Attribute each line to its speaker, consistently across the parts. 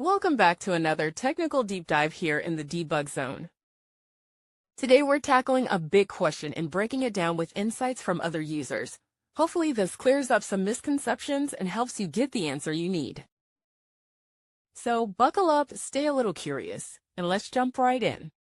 Speaker 1: Welcome back to another technical deep dive here in the debug zone. Today we're tackling a big question and breaking it down with insights from other users. Hopefully this clears up some misconceptions and helps you get the answer you need. So buckle up, stay a little curious, and let's jump right in.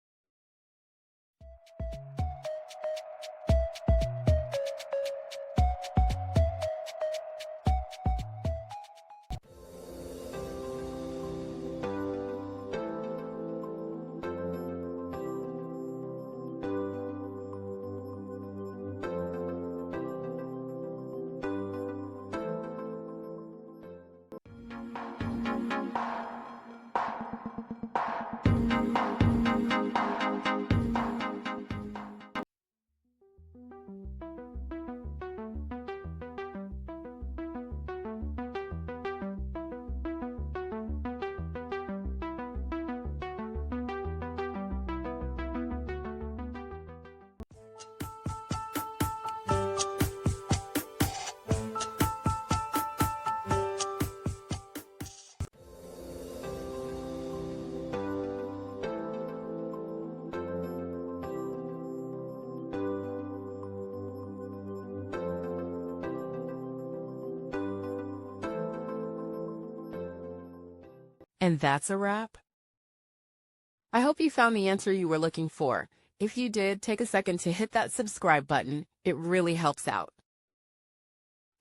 Speaker 1: And that's a wrap. I hope you found the answer you were looking for. If you did, take a second to hit that subscribe button. It really helps out.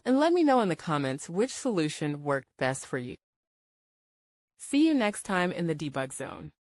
Speaker 1: And let me know in the comments which solution worked best for you. See you next time in the debug zone.